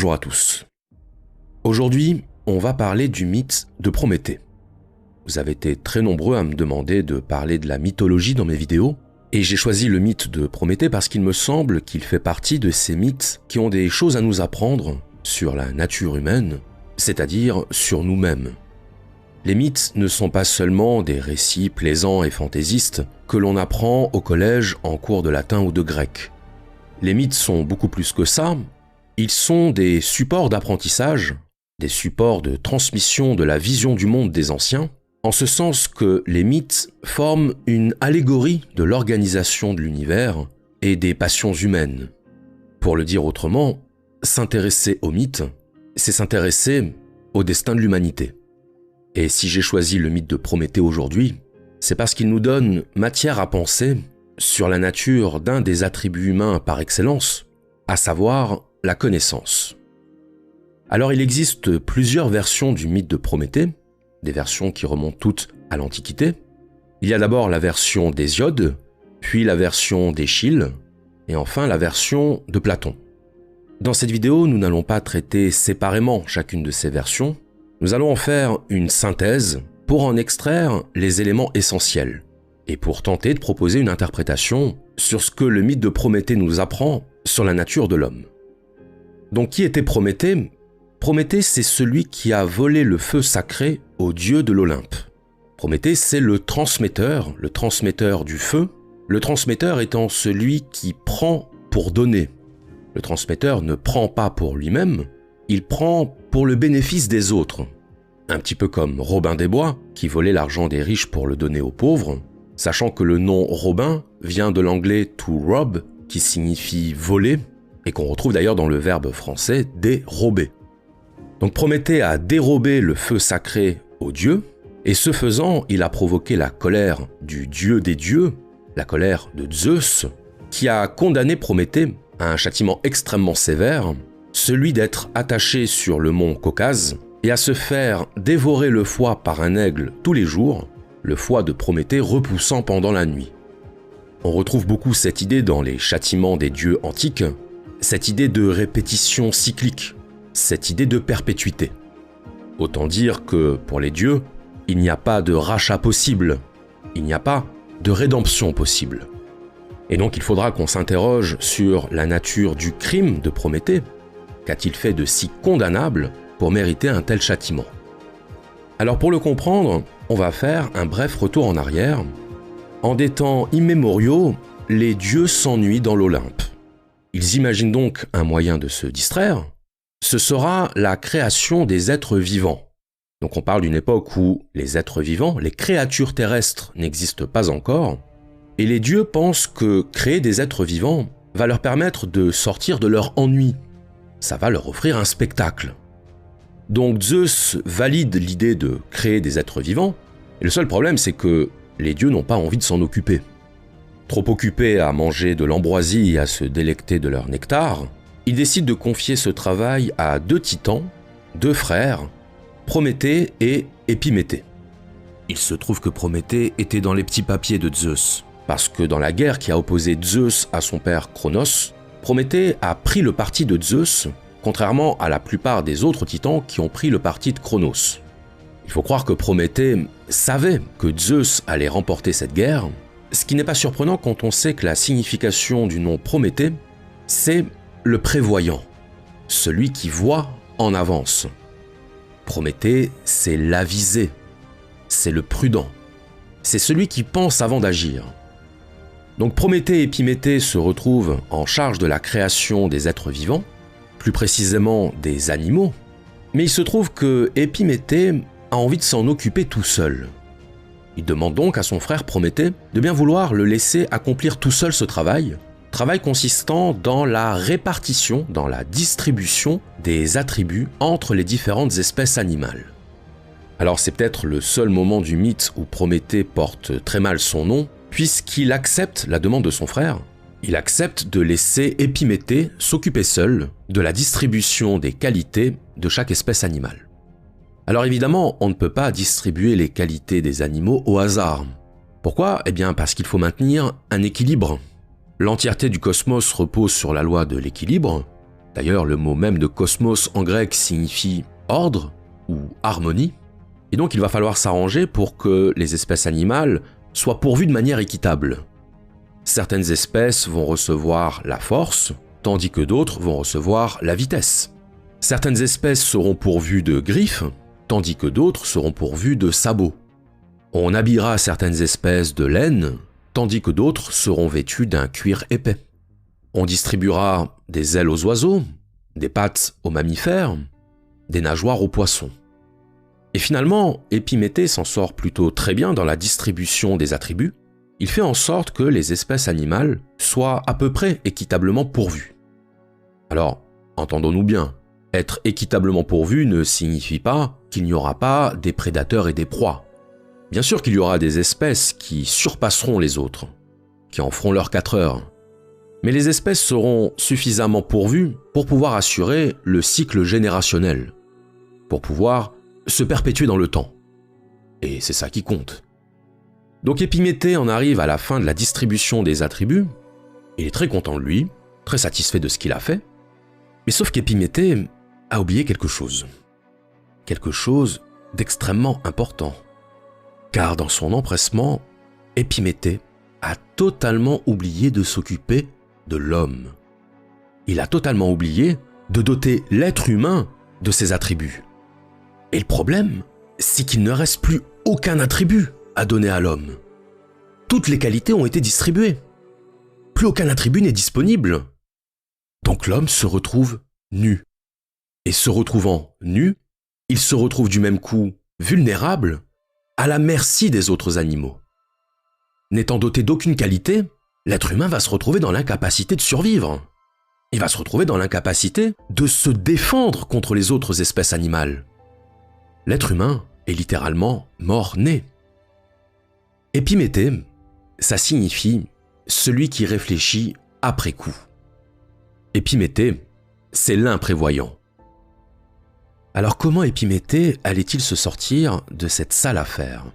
Bonjour à tous. Aujourd'hui, on va parler du mythe de Prométhée. Vous avez été très nombreux à me demander de parler de la mythologie dans mes vidéos, et j'ai choisi le mythe de Prométhée parce qu'il me semble qu'il fait partie de ces mythes qui ont des choses à nous apprendre sur la nature humaine, c'est-à-dire sur nous-mêmes. Les mythes ne sont pas seulement des récits plaisants et fantaisistes que l'on apprend au collège en cours de latin ou de grec. Les mythes sont beaucoup plus que ça, ils sont des supports d'apprentissage, des supports de transmission de la vision du monde des anciens, en ce sens que les mythes forment une allégorie de l'organisation de l'univers et des passions humaines. Pour le dire autrement, s'intéresser aux mythes, c'est s'intéresser au destin de l'humanité. Et si j'ai choisi le mythe de Prométhée aujourd'hui, c'est parce qu'il nous donne matière à penser sur la nature d'un des attributs humains par excellence, à savoir la connaissance. Alors il existe plusieurs versions du mythe de Prométhée, des versions qui remontent toutes à l'Antiquité. Il y a d'abord la version d'Hésiode, puis la version d'Échille, et enfin la version de Platon. Dans cette vidéo, nous n'allons pas traiter séparément chacune de ces versions, nous allons en faire une synthèse pour en extraire les éléments essentiels, et pour tenter de proposer une interprétation sur ce que le mythe de Prométhée nous apprend sur la nature de l'homme. Donc qui était Prométhée ? Prométhée, c'est celui qui a volé le feu sacré aux dieux de l'Olympe. Prométhée, c'est le transmetteur du feu, le transmetteur étant celui qui prend pour donner. Le transmetteur ne prend pas pour lui-même, il prend pour le bénéfice des autres. Un petit peu comme Robin des Bois, qui volait l'argent des riches pour le donner aux pauvres, sachant que le nom Robin vient de l'anglais to rob, qui signifie voler, et qu'on retrouve d'ailleurs dans le verbe français dérober. Donc Prométhée a dérobé le feu sacré aux dieux, et ce faisant, il a provoqué la colère du dieu des dieux, la colère de Zeus, qui a condamné Prométhée à un châtiment extrêmement sévère, celui d'être attaché sur le mont Caucase et à se faire dévorer le foie par un aigle tous les jours, le foie de Prométhée repoussant pendant la nuit. On retrouve beaucoup cette idée dans les châtiments des dieux antiques, cette idée de répétition cyclique, cette idée de perpétuité. Autant dire que, pour les dieux, il n'y a pas de rachat possible, il n'y a pas de rédemption possible. Et donc il faudra qu'on s'interroge sur la nature du crime de Prométhée. Qu'a-t-il fait de si condamnable pour mériter un tel châtiment ? Alors pour le comprendre, on va faire un bref retour en arrière. En des temps immémoriaux, les dieux s'ennuient dans l'Olympe. Ils imaginent donc un moyen de se distraire. Ce sera la création des êtres vivants. Donc on parle d'une époque où les êtres vivants, les créatures terrestres n'existent pas encore, et les dieux pensent que créer des êtres vivants va leur permettre de sortir de leur ennui. Ça va leur offrir un spectacle. Donc Zeus valide l'idée de créer des êtres vivants, et le seul problème c'est que les dieux n'ont pas envie de s'en occuper. Trop occupés à manger de l'ambroisie et à se délecter de leur nectar, ils décident de confier ce travail à deux titans, deux frères, Prométhée et Épiméthée. Il se trouve que Prométhée était dans les petits papiers de Zeus, parce que dans la guerre qui a opposé Zeus à son père Cronos, Prométhée a pris le parti de Zeus, contrairement à la plupart des autres titans qui ont pris le parti de Cronos. Il faut croire que Prométhée savait que Zeus allait remporter cette guerre, ce qui n'est pas surprenant quand on sait que la signification du nom Prométhée, c'est le prévoyant, celui qui voit en avance. Prométhée, c'est l'avisé, c'est le prudent, c'est celui qui pense avant d'agir. Donc Prométhée et Épiméthée se retrouvent en charge de la création des êtres vivants, plus précisément des animaux, mais il se trouve que Épiméthée a envie de s'en occuper tout seul. Il demande donc à son frère Prométhée de bien vouloir le laisser accomplir tout seul ce travail consistant dans la répartition, dans la distribution des attributs entre les différentes espèces animales. Alors c'est peut-être le seul moment du mythe où Prométhée porte très mal son nom, puisqu'il accepte la demande de son frère. Il accepte de laisser Épiméthée s'occuper seul de la distribution des qualités de chaque espèce animale. Alors évidemment, on ne peut pas distribuer les qualités des animaux au hasard. Pourquoi ? Eh bien parce qu'il faut maintenir un équilibre. L'entièreté du cosmos repose sur la loi de l'équilibre, D'ailleurs, le mot même de cosmos en grec signifie ordre ou harmonie. Et donc il va falloir s'arranger pour que les espèces animales soient pourvues de manière équitable. Certaines espèces vont recevoir la force, tandis que d'autres vont recevoir la vitesse. Certaines espèces seront pourvues de griffes, tandis que d'autres seront pourvues de sabots. On habillera certaines espèces de laine, tandis que d'autres seront vêtues d'un cuir épais. On distribuera des ailes aux oiseaux, des pattes aux mammifères, des nageoires aux poissons. Et finalement, Épiméthée s'en sort plutôt très bien dans la distribution des attributs. Il fait en sorte que les espèces animales soient à peu près équitablement pourvues. Alors, entendons-nous bien, être équitablement pourvu ne signifie pas qu'il n'y aura pas des prédateurs et des proies. Bien sûr qu'il y aura des espèces qui surpasseront les autres, qui en feront leurs 4 heures. Mais les espèces seront suffisamment pourvues pour pouvoir assurer le cycle générationnel, pour pouvoir se perpétuer dans le temps. Et c'est ça qui compte. Donc Épiméthée en arrive à la fin de la distribution des attributs. Il est très content de lui, très satisfait de ce qu'il a fait. Mais sauf qu'Épiméthée a oublié quelque chose. Quelque chose d'extrêmement important. Car dans son empressement, Épiméthée a totalement oublié de s'occuper de l'homme. Il a totalement oublié de doter l'être humain de ses attributs. Et le problème, c'est qu'il ne reste plus aucun attribut à donner à l'homme. Toutes les qualités ont été distribuées. Plus aucun attribut n'est disponible. Donc l'homme se retrouve nu. Et se retrouvant nu, il se retrouve du même coup vulnérable, à la merci des autres animaux. N'étant doté d'aucune qualité, l'être humain va se retrouver dans l'incapacité de survivre. Il va se retrouver dans l'incapacité de se défendre contre les autres espèces animales. L'être humain est littéralement mort-né. Épiméthée, ça signifie celui qui réfléchit après coup. Épiméthée, c'est l'imprévoyant. Alors comment Épiméthée allait-il se sortir de cette sale affaire ?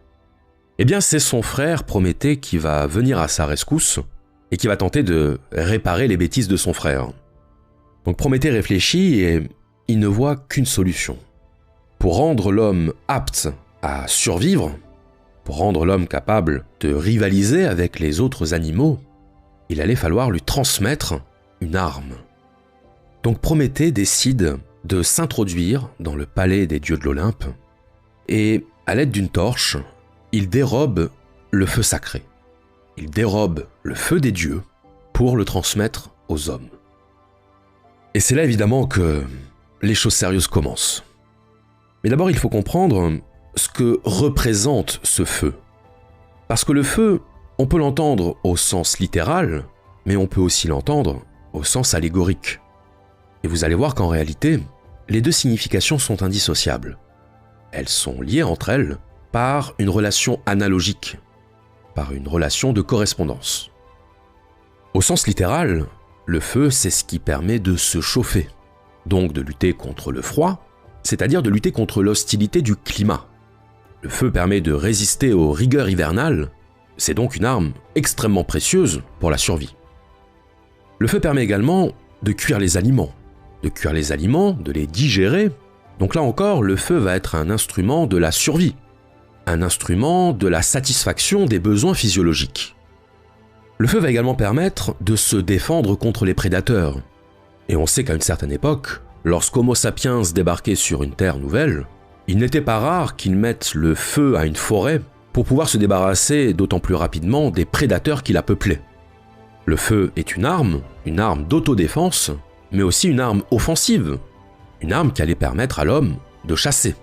Eh bien c'est son frère Prométhée qui va venir à sa rescousse et qui va tenter de réparer les bêtises de son frère. Donc Prométhée réfléchit et il ne voit qu'une solution. Pour rendre l'homme apte à survivre, pour rendre l'homme capable de rivaliser avec les autres animaux, il allait falloir lui transmettre une arme. Donc Prométhée décide de s'introduire dans le palais des dieux de l'Olympe et, à l'aide d'une torche, il dérobe le feu sacré. Il dérobe le feu des dieux pour le transmettre aux hommes. Et c'est là évidemment que les choses sérieuses commencent. Mais d'abord, il faut comprendre ce que représente ce feu. Parce que le feu, on peut l'entendre au sens littéral, mais on peut aussi l'entendre au sens allégorique. Et vous allez voir qu'en réalité, les deux significations sont indissociables. Elles sont liées entre elles par une relation analogique, par une relation de correspondance. Au sens littéral, le feu, c'est ce qui permet de se chauffer, donc de lutter contre le froid, c'est-à-dire de lutter contre l'hostilité du climat. Le feu permet de résister aux rigueurs hivernales, c'est donc une arme extrêmement précieuse pour la survie. Le feu permet également de cuire les aliments, de les digérer. Donc là encore, le feu va être un instrument de la survie, un instrument de la satisfaction des besoins physiologiques. Le feu va également permettre de se défendre contre les prédateurs. Et on sait qu'à une certaine époque, lorsqu'Homo sapiens débarquait sur une terre nouvelle, il n'était pas rare qu'il mette le feu à une forêt pour pouvoir se débarrasser d'autant plus rapidement des prédateurs qui la peuplaient. Le feu est une arme d'autodéfense, mais aussi une arme offensive, une arme qui allait permettre à l'homme de chasser,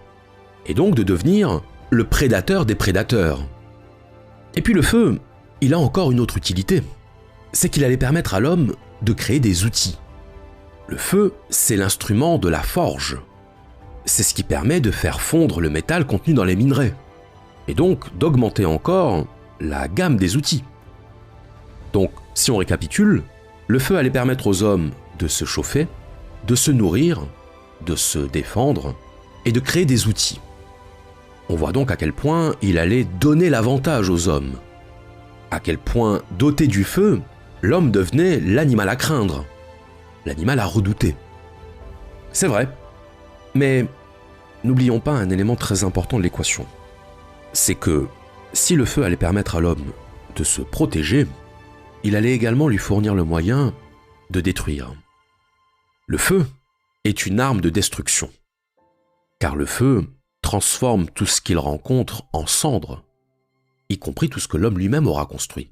et donc de devenir le prédateur des prédateurs. Et puis le feu, il a encore une autre utilité, c'est qu'il allait permettre à l'homme de créer des outils. Le feu, c'est l'instrument de la forge. C'est ce qui permet de faire fondre le métal contenu dans les minerais, et donc d'augmenter encore la gamme des outils. Donc, si on récapitule, le feu allait permettre aux hommes de se chauffer, de se nourrir, de se défendre et de créer des outils. On voit donc à quel point il allait donner l'avantage aux hommes. À quel point, doté du feu, l'homme devenait l'animal à craindre, l'animal à redouter. C'est vrai. Mais n'oublions pas un élément très important de l'équation. C'est que si le feu allait permettre à l'homme de se protéger, il allait également lui fournir le moyen de détruire. Le feu est une arme de destruction, car le feu transforme tout ce qu'il rencontre en cendres, y compris tout ce que l'homme lui-même aura construit.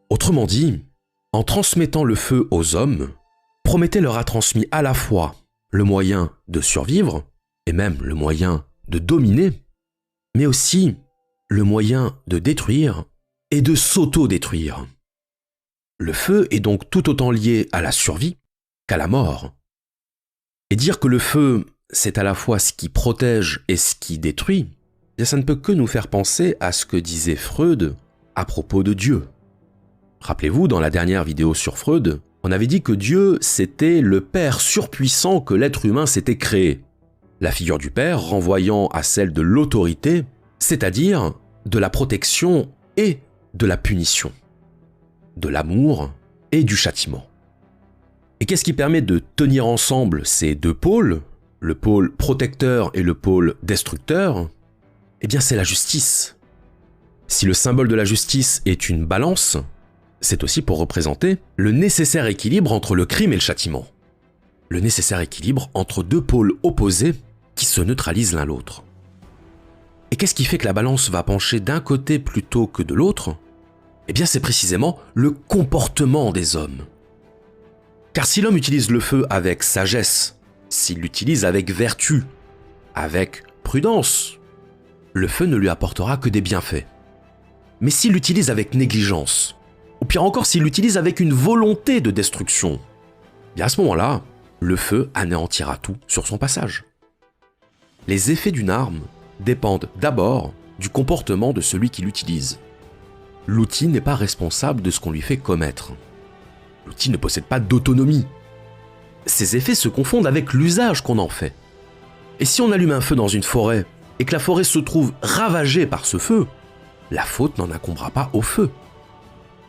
Autrement dit, en transmettant le feu aux hommes, Prométhée leur a transmis à la fois le moyen de survivre, et même le moyen de dominer, mais aussi le moyen de détruire et de s'auto-détruire. Le feu est donc tout autant lié à la survie qu'à la mort. Et dire que le feu, c'est à la fois ce qui protège et ce qui détruit, bien ça ne peut que nous faire penser à ce que disait Freud à propos de Dieu. Rappelez-vous, dans la dernière vidéo sur Freud, on avait dit que Dieu, c'était le père surpuissant que l'être humain s'était créé. La figure du père renvoyant à celle de l'autorité, c'est-à-dire de la protection et de la punition, de l'amour et du châtiment. Et qu'est-ce qui permet de tenir ensemble ces deux pôles, le pôle protecteur et le pôle destructeur? Eh bien, c'est la justice. Si le symbole de la justice est une balance, c'est aussi pour représenter le nécessaire équilibre entre le crime et le châtiment. Le nécessaire équilibre entre deux pôles opposés qui se neutralisent l'un l'autre. Et qu'est-ce qui fait que la balance va pencher d'un côté plutôt que de l'autre? Eh bien, c'est précisément le comportement des hommes. Car si l'homme utilise le feu avec sagesse, s'il l'utilise avec vertu, avec prudence, le feu ne lui apportera que des bienfaits. Mais s'il l'utilise avec négligence, ou pire encore s'il l'utilise avec une volonté de destruction, bien à ce moment-là, le feu anéantira tout sur son passage. Les effets d'une arme dépendent d'abord du comportement de celui qui l'utilise. L'outil n'est pas responsable de ce qu'on lui fait commettre. L'outil ne possède pas d'autonomie. Ses effets se confondent avec l'usage qu'on en fait. Et si on allume un feu dans une forêt et que la forêt se trouve ravagée par ce feu, la faute n'en incombera pas au feu.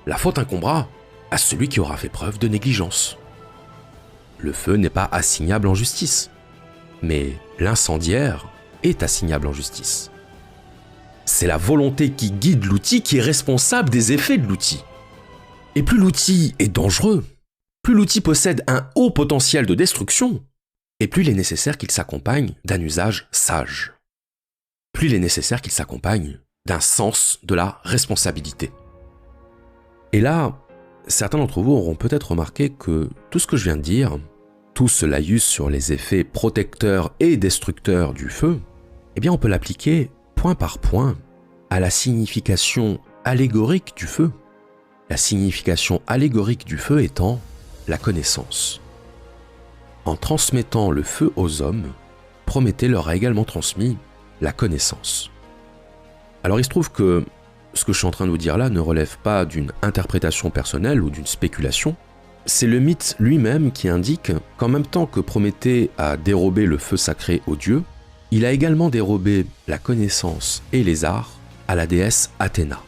La faute incombera à celui qui aura fait preuve de négligence. Le feu n'est pas assignable en justice, mais l'incendiaire est assignable en justice. C'est la volonté qui guide l'outil qui est responsable des effets de l'outil. Et plus l'outil est dangereux, plus l'outil possède un haut potentiel de destruction, et plus il est nécessaire qu'il s'accompagne d'un usage sage. Plus il est nécessaire qu'il s'accompagne d'un sens de la responsabilité. Et là, certains d'entre vous auront peut-être remarqué que tout ce que je viens de dire, tout ce laïus sur les effets protecteurs et destructeurs du feu, eh bien on peut l'appliquer point par point à la signification allégorique du feu. La signification allégorique du feu étant la connaissance. En transmettant le feu aux hommes, Prométhée leur a également transmis la connaissance. Alors il se trouve que ce que je suis en train de vous dire là ne relève pas d'une interprétation personnelle ou d'une spéculation. C'est le mythe lui-même qui indique qu'en même temps que Prométhée a dérobé le feu sacré aux dieux, il a également dérobé la connaissance et les arts à la déesse Athéna.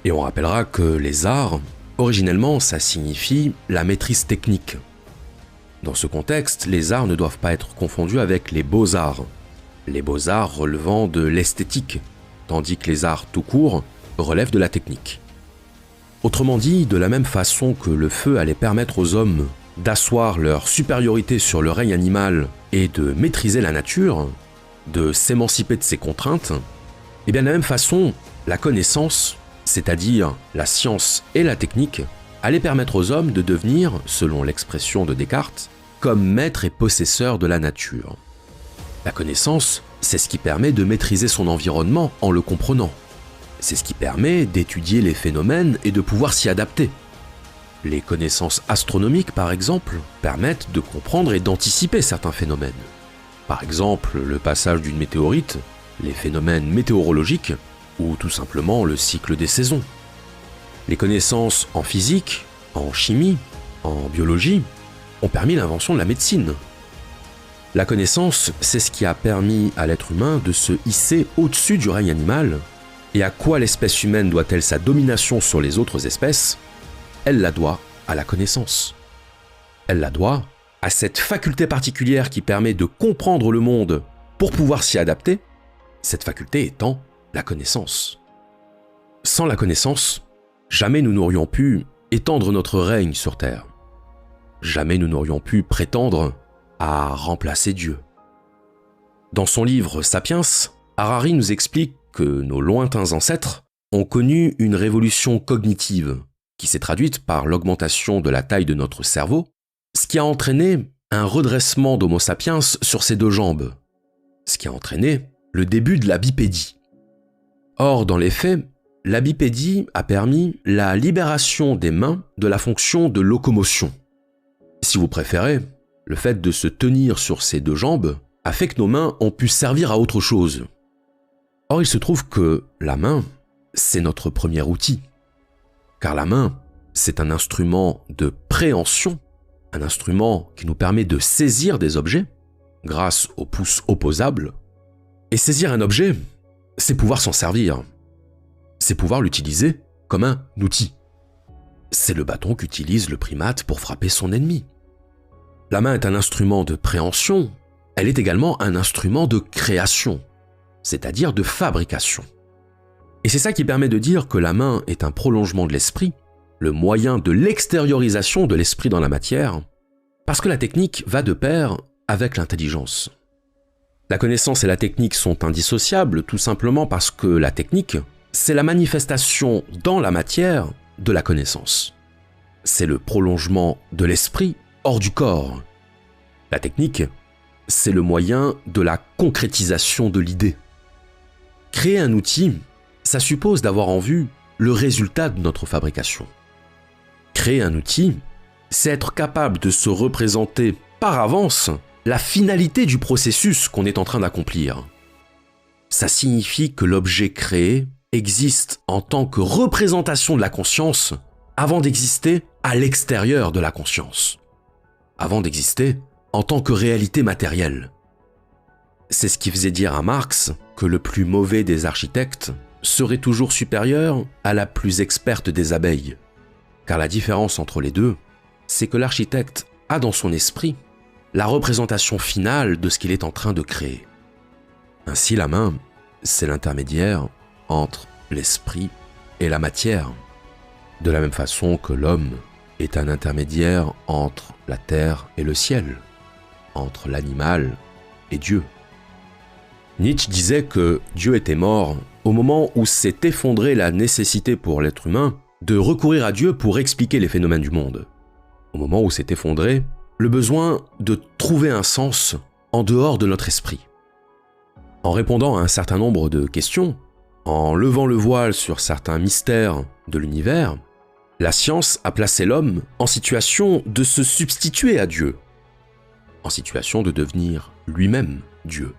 Et on rappellera que les arts, originellement, ça signifie la maîtrise technique. Dans ce contexte, les arts ne doivent pas être confondus avec les beaux-arts. Les beaux-arts relevant de l'esthétique, tandis que les arts tout court relèvent de la technique. Autrement dit, de la même façon que le feu allait permettre aux hommes d'asseoir leur supériorité sur le règne animal et de maîtriser la nature, de s'émanciper de ses contraintes, et bien de la même façon, la connaissance, c'est-à-dire la science et la technique, allait permettre aux hommes de devenir, selon l'expression de Descartes, comme maîtres et possesseurs de la nature. La connaissance, c'est ce qui permet de maîtriser son environnement en le comprenant. C'est ce qui permet d'étudier les phénomènes et de pouvoir s'y adapter. Les connaissances astronomiques, par exemple, permettent de comprendre et d'anticiper certains phénomènes. Par exemple, le passage d'une météorite, les phénomènes météorologiques, ou tout simplement le cycle des saisons. Les connaissances en physique, en chimie, en biologie, ont permis l'invention de la médecine. La connaissance, c'est ce qui a permis à l'être humain de se hisser au-dessus du règne animal. Et à quoi l'espèce humaine doit-elle sa domination sur les autres espèces? Elle la doit à la connaissance. Elle la doit à cette faculté particulière qui permet de comprendre le monde pour pouvoir s'y adapter, cette faculté étant la connaissance. Sans la connaissance, jamais nous n'aurions pu étendre notre règne sur Terre. Jamais nous n'aurions pu prétendre à remplacer Dieu. Dans son livre Sapiens, Harari nous explique que nos lointains ancêtres ont connu une révolution cognitive qui s'est traduite par l'augmentation de la taille de notre cerveau, ce qui a entraîné un redressement d'Homo sapiens sur ses deux jambes, ce qui a entraîné le début de la bipédie. Or, dans les faits, la bipédie a permis la libération des mains de la fonction de locomotion. Si vous préférez, le fait de se tenir sur ses deux jambes a fait que nos mains ont pu servir à autre chose. Or, il se trouve que la main, c'est notre premier outil. Car la main, c'est un instrument de préhension, un instrument qui nous permet de saisir des objets grâce au pouce opposable. Et saisir un objet, c'est pouvoir s'en servir. C'est pouvoir l'utiliser comme un outil. C'est le bâton qu'utilise le primate pour frapper son ennemi. La main est un instrument de préhension, elle est également un instrument de création, c'est-à-dire de fabrication. Et c'est ça qui permet de dire que la main est un prolongement de l'esprit, le moyen de l'extériorisation de l'esprit dans la matière, parce que la technique va de pair avec l'intelligence. La connaissance et la technique sont indissociables tout simplement parce que la technique, c'est la manifestation dans la matière de la connaissance. C'est le prolongement de l'esprit hors du corps. La technique, c'est le moyen de la concrétisation de l'idée. Créer un outil, ça suppose d'avoir en vue le résultat de notre fabrication. Créer un outil, c'est être capable de se représenter par avance la finalité du processus qu'on est en train d'accomplir. Ça signifie que l'objet créé existe en tant que représentation de la conscience avant d'exister à l'extérieur de la conscience, avant d'exister en tant que réalité matérielle. C'est ce qui faisait dire à Marx que le plus mauvais des architectes serait toujours supérieur à la plus experte des abeilles. Car la différence entre les deux, c'est que l'architecte a dans son esprit la représentation finale de ce qu'il est en train de créer. Ainsi, la main, c'est l'intermédiaire entre l'esprit et la matière, de la même façon que l'homme est un intermédiaire entre la terre et le ciel, entre l'animal et Dieu. Nietzsche disait que Dieu était mort au moment où s'est effondrée la nécessité pour l'être humain de recourir à Dieu pour expliquer les phénomènes du monde. Au moment où s'est effondré le besoin de trouver un sens en dehors de notre esprit. En répondant à un certain nombre de questions, en levant le voile sur certains mystères de l'univers, la science a placé l'homme en situation de se substituer à Dieu, en situation de devenir lui-même Dieu.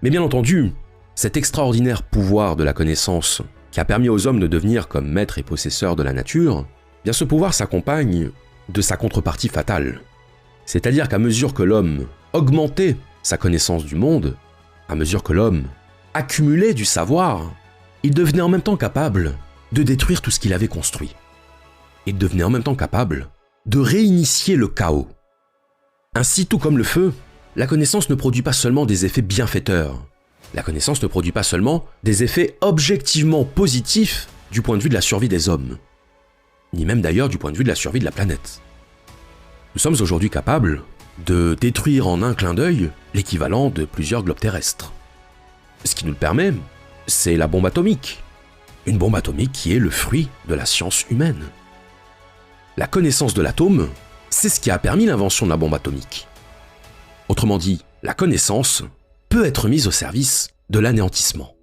Mais bien entendu, cet extraordinaire pouvoir de la connaissance qui a permis aux hommes de devenir comme maîtres et possesseurs de la nature, bien ce pouvoir s'accompagne de sa contrepartie fatale. C'est-à-dire qu'à mesure que l'homme augmentait sa connaissance du monde, à mesure que l'homme accumulait du savoir, il devenait en même temps capable de détruire tout ce qu'il avait construit. Il devenait en même temps capable de réinitier le chaos. Ainsi, tout comme le feu, la connaissance ne produit pas seulement des effets bienfaiteurs. La connaissance ne produit pas seulement des effets objectivement positifs du point de vue de la survie des hommes, ni même d'ailleurs du point de vue de la survie de la planète. Nous sommes aujourd'hui capables de détruire en un clin d'œil l'équivalent de plusieurs globes terrestres. Ce qui nous le permet, c'est la bombe atomique. Une bombe atomique qui est le fruit de la science humaine. La connaissance de l'atome, c'est ce qui a permis l'invention de la bombe atomique. Autrement dit, la connaissance peut être mise au service de l'anéantissement.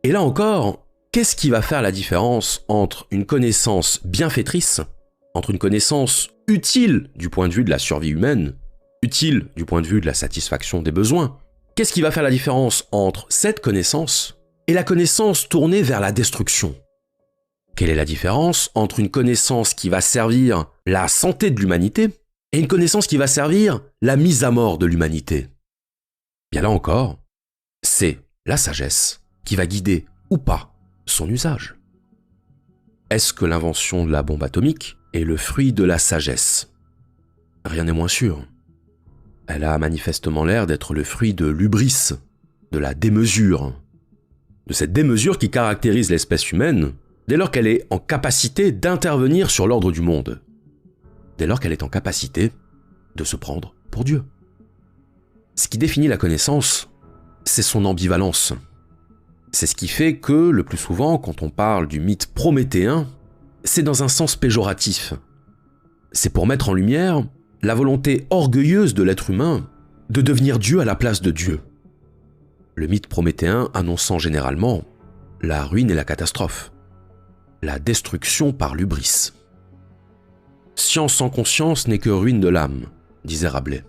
Et là encore, qu'est-ce qui va faire la différence entre une connaissance bienfaitrice, entre une connaissance utile du point de vue de la survie humaine, utile du point de vue de la satisfaction des besoins? Qu'est-ce qui va faire la différence entre cette connaissance et la connaissance tournée vers la destruction? Quelle est la différence entre une connaissance qui va servir la santé de l'humanité et une connaissance qui va servir la mise à mort de l'humanité? Bien là encore, c'est la sagesse qui va guider ou pas son usage. Est-ce que l'invention de la bombe atomique est le fruit de la sagesse? rien n'est moins sûr. Elle a manifestement l'air d'être le fruit de l'hubris, de la démesure. De cette démesure qui caractérise l'espèce humaine dès lors qu'elle est en capacité d'intervenir sur l'ordre du monde. Dès lors qu'elle est en capacité de se prendre pour Dieu. Ce qui définit la connaissance, c'est son ambivalence. C'est ce qui fait que, le plus souvent, quand on parle du mythe prométhéen, c'est dans un sens péjoratif. C'est pour mettre en lumière la volonté orgueilleuse de l'être humain de devenir Dieu à la place de Dieu. Le mythe prométhéen annonçant généralement la ruine et la catastrophe, la destruction par l'hubris. Science sans conscience n'est que ruine de l'âme, disait Rabelais.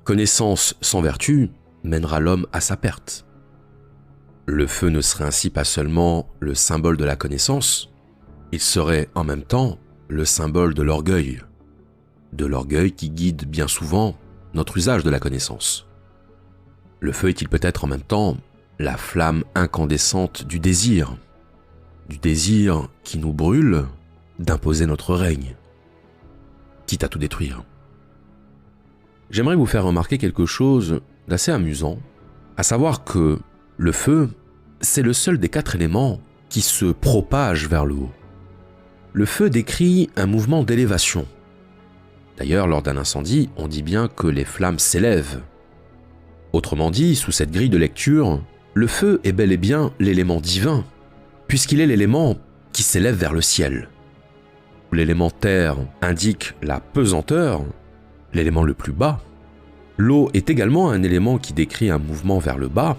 Connaissance sans vertu mènera l'homme à sa perte. Le feu ne serait ainsi pas seulement le symbole de la connaissance, il serait en même temps le symbole de l'orgueil qui guide bien souvent notre usage de la connaissance. Le feu est-il peut-être en même temps la flamme incandescente du désir qui nous brûle d'imposer notre règne, quitte à tout détruire. J'aimerais vous faire remarquer quelque chose d'assez amusant, à savoir que le feu, c'est le seul des 4 éléments qui se propage vers le haut. Le feu décrit un mouvement d'élévation. D'ailleurs, lors d'un incendie, on dit bien que les flammes s'élèvent. Autrement dit, sous cette grille de lecture, le feu est bel et bien l'élément divin, puisqu'il est l'élément qui s'élève vers le ciel. L'élément terre indique la pesanteur, l'élément le plus bas. L'eau est également un élément qui décrit un mouvement vers le bas.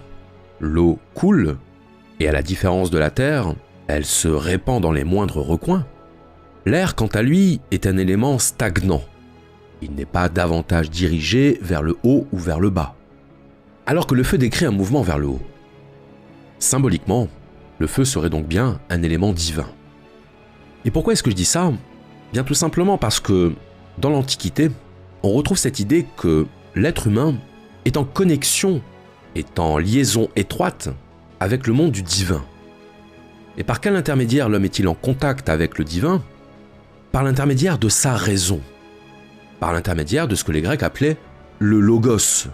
L'eau coule, et à la différence de la terre, elle se répand dans les moindres recoins. L'air, quant à lui, est un élément stagnant. Il n'est pas davantage dirigé vers le haut ou vers le bas. Alors que le feu décrit un mouvement vers le haut. Symboliquement, le feu serait donc bien un élément divin. Et pourquoi est-ce que je dis ça ? Bien tout simplement parce que, dans l'Antiquité, on retrouve cette idée que l'être humain est en connexion, est en liaison étroite avec le monde du divin. Et par quel intermédiaire l'homme est-il en contact avec le divin ? Par l'intermédiaire de sa raison. Par l'intermédiaire de ce que les Grecs appelaient le logos.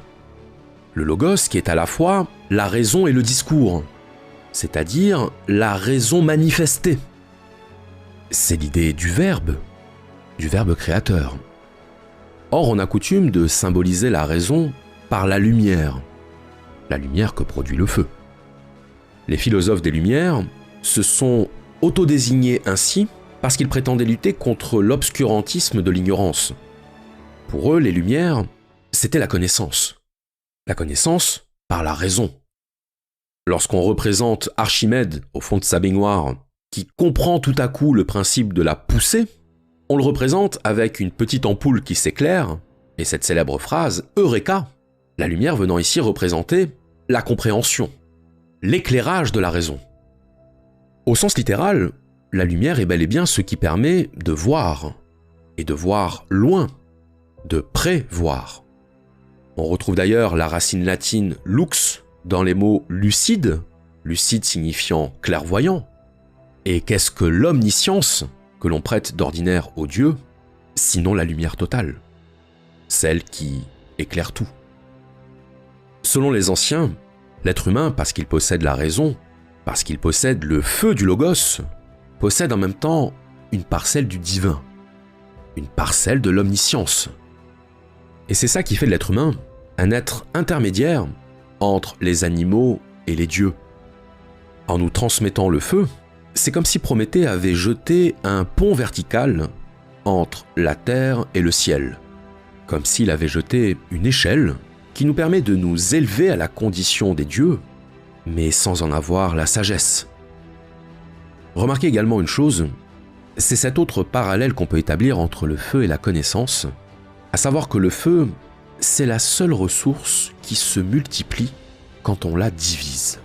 Le logos qui est à la fois la raison et le discours, c'est-à-dire la raison manifestée. C'est l'idée du verbe créateur. Or, on a coutume de symboliser la raison par la lumière que produit le feu. Les philosophes des Lumières se sont autodésignés ainsi parce qu'ils prétendaient lutter contre l'obscurantisme de l'ignorance. Pour eux, les Lumières, c'était la connaissance. La connaissance par la raison. Lorsqu'on représente Archimède au fond de sa baignoire, qui comprend tout à coup le principe de la poussée, on le représente avec une petite ampoule qui s'éclaire, et cette célèbre phrase « Eureka », la lumière venant ici représenter la compréhension, l'éclairage de la raison. Au sens littéral, la lumière est bel et bien ce qui permet de voir, et de voir loin, de prévoir. On retrouve d'ailleurs la racine latine « lux » dans les mots « lucide », lucide signifiant « clairvoyant ». Et qu'est-ce que l'omniscience que l'on prête d'ordinaire aux dieux, sinon la lumière totale, celle qui éclaire tout. Selon les anciens, l'être humain, parce qu'il possède la raison, parce qu'il possède le feu du logos, possède en même temps une parcelle du divin, une parcelle de l'omniscience. Et c'est ça qui fait de l'être humain un être intermédiaire entre les animaux et les dieux. En nous transmettant le feu, c'est comme si Prométhée avait jeté un pont vertical entre la terre et le ciel, comme s'il avait jeté une échelle qui nous permet de nous élever à la condition des dieux, mais sans en avoir la sagesse. Remarquez également une chose, c'est cet autre parallèle qu'on peut établir entre le feu et la connaissance, à savoir que le feu, c'est la seule ressource qui se multiplie quand on la divise.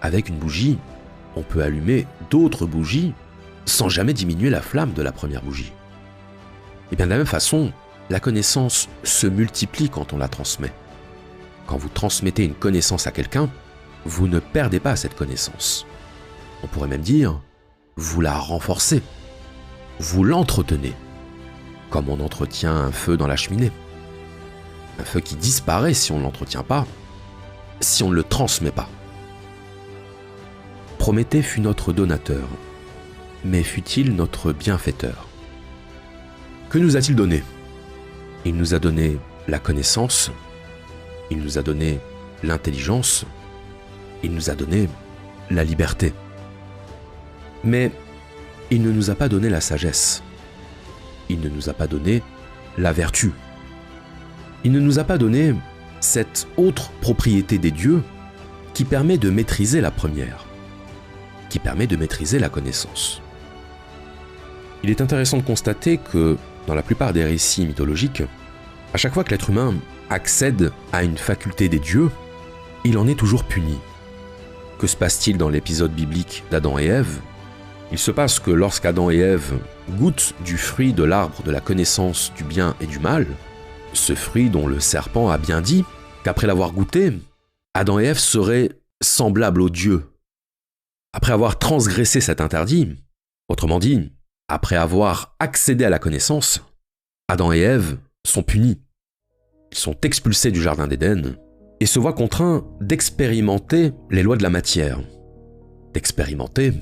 Avec une bougie, on peut allumer d'autres bougies sans jamais diminuer la flamme de la première bougie. Et bien de la même façon, la connaissance se multiplie quand on la transmet. Quand vous transmettez une connaissance à quelqu'un, vous ne perdez pas cette connaissance. On pourrait même dire, vous la renforcez, vous l'entretenez. comme on entretient un feu dans la cheminée. Un feu qui disparaît si on ne l'entretient pas, si on ne le transmet pas. Prométhée fut notre donateur, mais fut-il notre bienfaiteur? Que nous a-t-il donné? Il nous a donné la connaissance, il nous a donné l'intelligence, il nous a donné la liberté. Mais il ne nous a pas donné la sagesse. Il ne nous a pas donné la vertu. Il ne nous a pas donné cette autre propriété des dieux qui permet de maîtriser la première, qui permet de maîtriser la connaissance. Il est intéressant de constater que, dans la plupart des récits mythologiques, à chaque fois que l'être humain accède à une faculté des dieux, il en est toujours puni. Que se passe-t-il dans l'épisode biblique d'Adam et Ève? Il se passe que lorsqu'Adam et Ève goûtent du fruit de l'arbre de la connaissance du bien et du mal, ce fruit dont le serpent a bien dit qu'après l'avoir goûté, Adam et Ève seraient semblables aux dieux. Après avoir transgressé cet interdit, autrement dit, après avoir accédé à la connaissance, Adam et Ève sont punis. Ils sont expulsés du jardin d'Éden et se voient contraints d'expérimenter les lois de la matière, d'expérimenter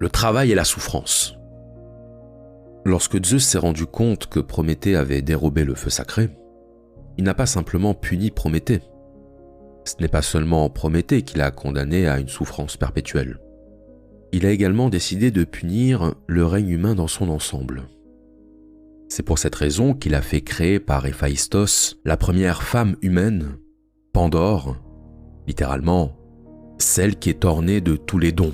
le travail et la souffrance. Lorsque Zeus s'est rendu compte que Prométhée avait dérobé le feu sacré, il n'a pas simplement puni Prométhée. Ce n'est pas seulement Prométhée qu'il a condamné à une souffrance perpétuelle. Il a également décidé de punir le règne humain dans son ensemble. C'est pour cette raison qu'il a fait créer par Héphaïstos la première femme humaine, Pandore, littéralement, celle qui est ornée de tous les dons.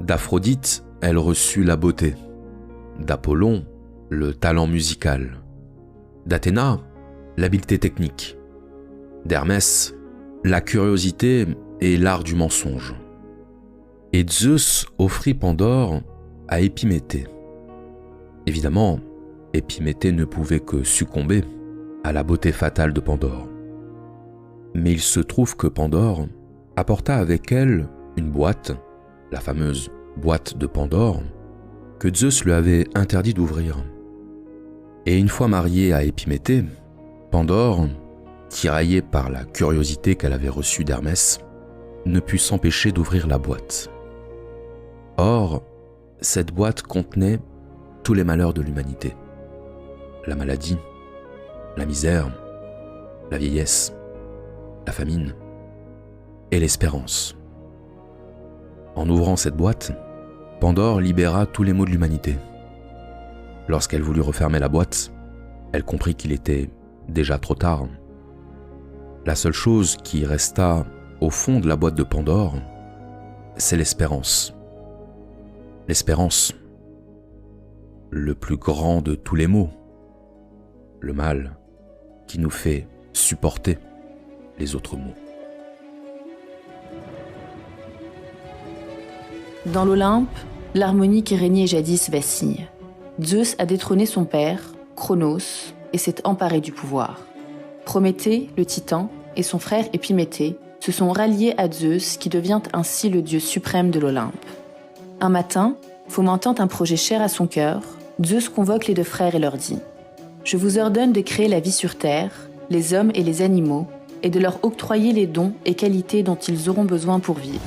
D'Aphrodite, elle reçut la beauté. D'Apollon, le talent musical. D'Athéna, l'habileté technique. D'Hermès, la curiosité et l'art du mensonge. Et Zeus offrit Pandore à Épiméthée. Évidemment, Épiméthée ne pouvait que succomber à la beauté fatale de Pandore. Mais il se trouve que Pandore apporta avec elle une boîte, la fameuse boîte de Pandore, que Zeus lui avait interdit d'ouvrir. Et une fois mariée à Épiméthée, Pandore, tiraillée par la curiosité qu'elle avait reçue d'Hermès, ne put s'empêcher d'ouvrir la boîte. Or, cette boîte contenait tous les malheurs de l'humanité. La maladie, la misère, la vieillesse, la famine et l'espérance. En ouvrant cette boîte, Pandore libéra tous les maux de l'humanité. Lorsqu'elle voulut refermer la boîte, elle comprit qu'il était déjà trop tard. La seule chose qui resta au fond de la boîte de Pandore, c'est l'espérance. L'espérance, le plus grand de tous les maux, le mal qui nous fait supporter les autres maux. Dans l'Olympe, l'harmonie qui régnait jadis vacille. Zeus a détrôné son père, Cronos, et s'est emparé du pouvoir. Prométhée, le titan, et son frère Épiméthée se sont ralliés à Zeus qui devient ainsi le dieu suprême de l'Olympe. Un matin, fomentant un projet cher à son cœur, Zeus convoque les deux frères et leur dit « Je vous ordonne de créer la vie sur terre, les hommes et les animaux, et de leur octroyer les dons et qualités dont ils auront besoin pour vivre. »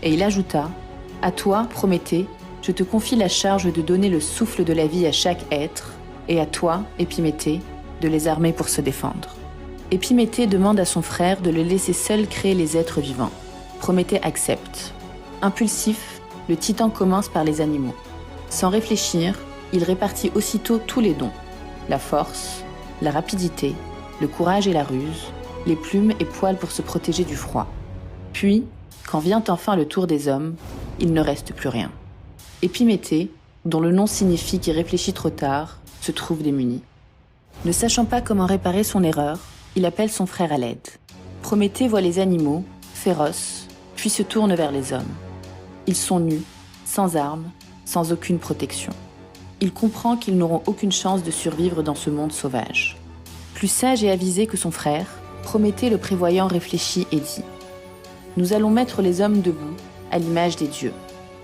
Et il ajouta « À toi, Prométhée, je te confie la charge de donner le souffle de la vie à chaque être, et à toi, Épiméthée, de les armer pour se défendre. » Épiméthée demande à son frère de le laisser seul créer les êtres vivants. Prométhée accepte. Impulsif, le titan commence par les animaux. Sans réfléchir, il répartit aussitôt tous les dons. La force, la rapidité, le courage et la ruse, les plumes et poils pour se protéger du froid. Puis, quand vient enfin le tour des hommes, il ne reste plus rien. Épiméthée, dont le nom signifie qui réfléchit trop tard, se trouve démuni. Ne sachant pas comment réparer son erreur, il appelle son frère à l'aide. Prométhée voit les animaux, féroces, puis se tourne vers les hommes. Ils sont nus, sans armes, sans aucune protection. Il comprend qu'ils n'auront aucune chance de survivre dans ce monde sauvage. Plus sage et avisé que son frère, Prométhée le prévoyant réfléchit et dit « Nous allons mettre les hommes debout, à l'image des dieux.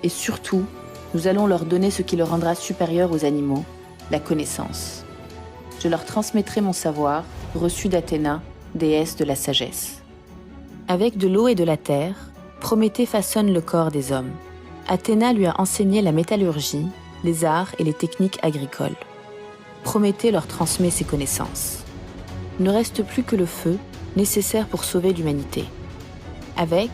Et surtout, nous allons leur donner ce qui le rendra supérieur aux animaux, la connaissance. je leur transmettrai mon savoir, reçu d'Athéna, déesse de la sagesse. Avec de l'eau et de la terre, Prométhée façonne le corps des hommes. Athéna lui a enseigné la métallurgie, les arts et les techniques agricoles. Prométhée leur transmet ses connaissances. Il ne reste plus que le feu, nécessaire pour sauver l'humanité. Avec,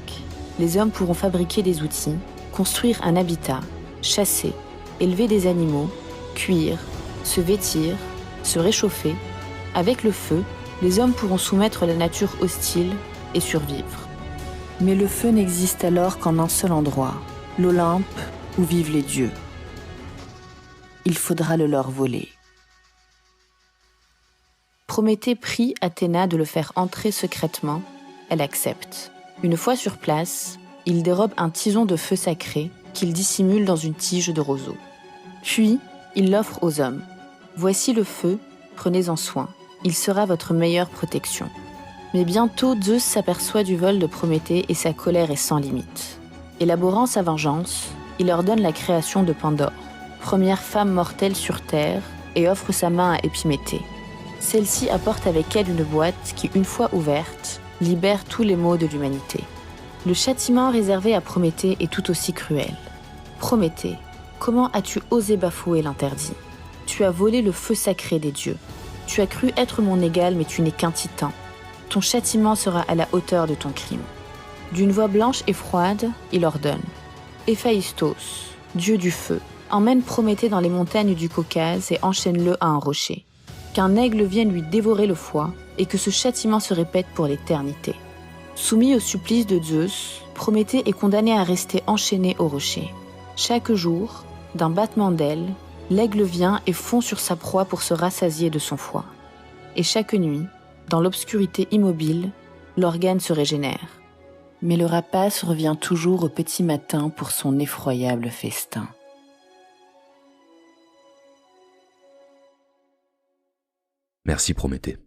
les hommes pourront fabriquer des outils, construire un habitat, chasser, élever des animaux, cuire, se vêtir, se réchauffer. Avec le feu, les hommes pourront soumettre la nature hostile et survivre. Mais le feu n'existe alors qu'en un seul endroit, l'Olympe où vivent les dieux. Il faudra le leur voler. Prométhée prie Athéna de le faire entrer secrètement. Elle accepte. Une fois sur place, il dérobe un tison de feu sacré qu'il dissimule dans une tige de roseau. Puis, il l'offre aux hommes. Voici le feu, prenez-en soin. Il sera votre meilleure protection. Mais bientôt, Zeus s'aperçoit du vol de Prométhée et sa colère est sans limite. Élaborant sa vengeance, il ordonne la création de Pandore, première femme mortelle sur Terre, et offre sa main à Épiméthée. Celle-ci apporte avec elle une boîte qui, une fois ouverte, libère tous les maux de l'humanité. Le châtiment réservé à Prométhée est tout aussi cruel. Prométhée, comment as-tu osé bafouer l'interdit ? Tu as volé le feu sacré des dieux. Tu as cru être mon égal, mais tu n'es qu'un titan. Ton châtiment sera à la hauteur de ton crime. D'une voix blanche et froide, il ordonne. Héphaïstos, dieu du feu, emmène Prométhée dans les montagnes du Caucase et enchaîne-le à un rocher. Qu'un aigle vienne lui dévorer le foie et que ce châtiment se répète pour l'éternité. Soumis au supplice de Zeus, Prométhée est condamné à rester enchaîné au rocher. Chaque jour, d'un battement d'ailes, l'aigle vient et fond sur sa proie pour se rassasier de son foie. Et chaque nuit, dans l'obscurité immobile, l'organe se régénère. Mais le rapace revient toujours au petit matin pour son effroyable festin. Merci Prométhée.